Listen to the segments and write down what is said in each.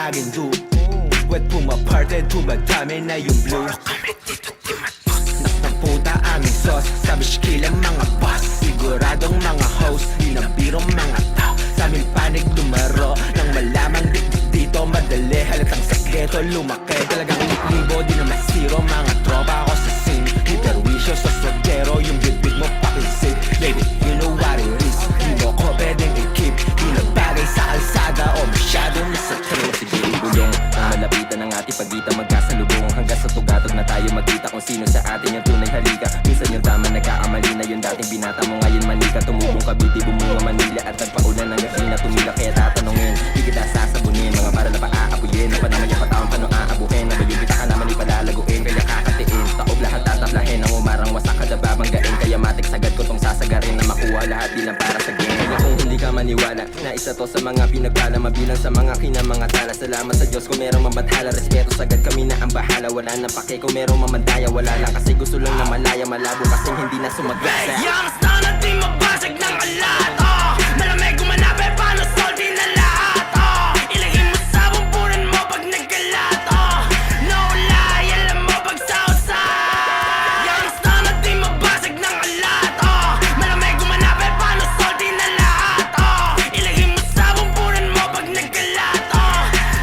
aking do. Wet pumaparte, tumadami na yung blue. Naktamputa aming sauce, sabi shkilang mga boss. Siguradong mga host, di na birong mga tao. Sa aming panig lumaro, nang malamang dito madali. Halatang sakreto lumaki, talagang libo, di na masiro. Mga tropa ako sa scene, di perwisyo sa swagero. Yung bibig mo pakisid, baby, you know what it is. Di mo ko pwedeng i-keep, di na bagay sa kalsada o masyadong nasa trip. Sige ibulong, ang malapitan ng ating pagitan magkasalubong. Hanggang sa tugatog na tayo magkita kung sino sa atin yung tunay halika. Minsan yung tama nagkaamali na yung dating binata mo ngayon manika. Tumubong Cavite, bumunga Manila at nagpaulan ng gabi na tumila. Kaya tatanungin, di kita sasabunin. Mga para na paaapuyin, na pa naman yung pataon paano aabuhin. Nabayong kita ka naman ipalalaguin, kaya kakatiin. Taob lahat tataplahin, ang umarang wasak kada babanggain. Kaya matik sagad ko tong sasagarin na makuha lahat di lang para sa game. Kaya kung hindi ka maniwala, na isa to sa mga pinagpala. Mabilang sa mga mga tala. Salamat sa Diyos kung merong mabathala. Respeto sagad kami na ang bahala. Wala na pake kung merong mamandaya. Wala lang kasi gusto lang na malaya. Malabo kasing hindi na sumagasa. Yung style na di mabasag ng alat. Malamig gumanap eh paano salty na lahat. Ilagay mo sa bumbunan mo pag nagkalat. No lie, alam mo pag sausa. Yung style na di mabasag ng alat. Malamig gumanap eh paano salty na lahat. Ilagay mo sa bumbunan mo pag nagkalat.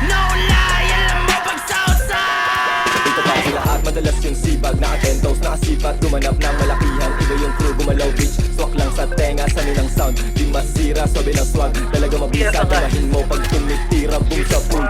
No lie, alam mo pag sausa. Dito pa sa lahat, madalas yung sibag. Naka-10 toes, nakasipat, gumanap ng malakihan. Iba yung crew, gumalaw bitch. Swak lang sa tenga, sa nilang sound. Di masira, sobe ng swag. Talaga mabisa, dalahin mo pag tumitira. Boom sa pool.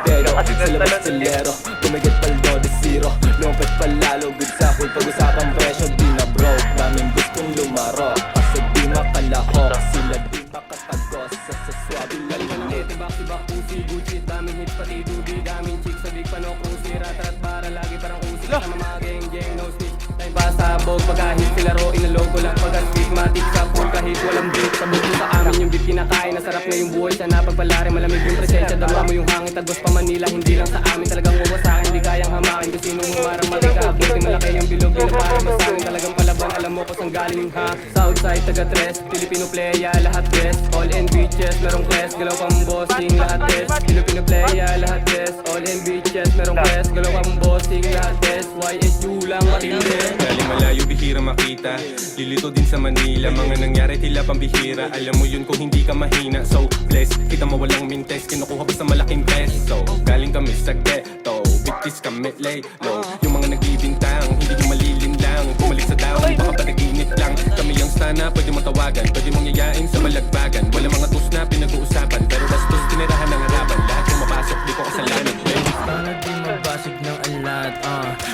Pero, sa labas silero. Tumigit paldo de zero. Lumpet palalo, good sa pool. Pag-usapang presyo, di na broke. Daming gustong lumaro. Kaso di makalaho. Sila di makatagos sa saswabi lalalit. Tibak-tibak pusi, Gucci, daming hits pati dubi. Daming chicks sa big pano, cruise. Rat-rat para lagi parang usi. Sama mga geng-geng, no snitch. Time pasabog, pagkahit sila ro. Inalogo lang pag-stigmatic sa pool. Kahit walang beat, sabog mo sa amin yung beat kinakain. Nasarap na yung buhay, sana pagpalari. Malamig yung presensya, dama mo yung hangin. Tagos pa Manila, hindi lang sa amin. Talagang wawasakin, hindi kayang hamakin. Kung sinong humarang matika, abutin malaki yung bilog. Di na parang masangin, talagang palaban. Alam mo ko saan galing ha. Southside, taga-tres, Filipino playa, lahat best. All in beaches, merong quest, galaw pang bossing, lahat best. Filipino playa, lahat best. All in beaches, merong quest, galaw pang bossing, lahat best. YSU lang matindi. Galing malayo, bihira makita. Lilito din sa Manila, mga nangyari tila pambihira. Alam mo yun kung hindi ka mahina. So blessed, kita mo walang mintes. Kinukuha ba sa malaking peso? Galing kami sa ghetto, bitches kami lay low. Yung mga nagbibintang, hindi yung malilim lang. Bumalik sa down, baka panaginip lang. Kami yung sana, pwede mong tawagan. Pwede mong yayain sa balagbagan. Wala mga tus na pinag-uusapan, pero bastos tinirahan ng harapan. Lahat yung mapasok, di ko kasalanan. Sana di mabasag ng alat.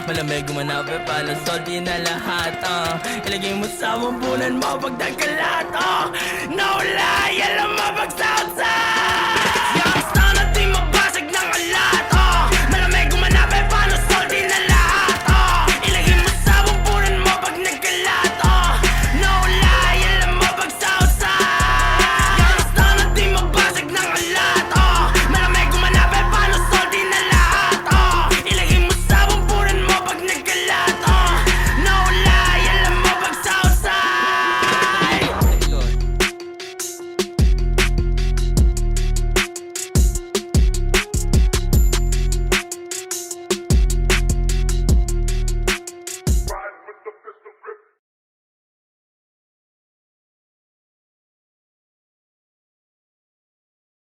Malamig gumanap eh pala salty na lahat. Ilagay mo sa bumbunan mo pag nagkalat. No lie, alam mo pag sausa.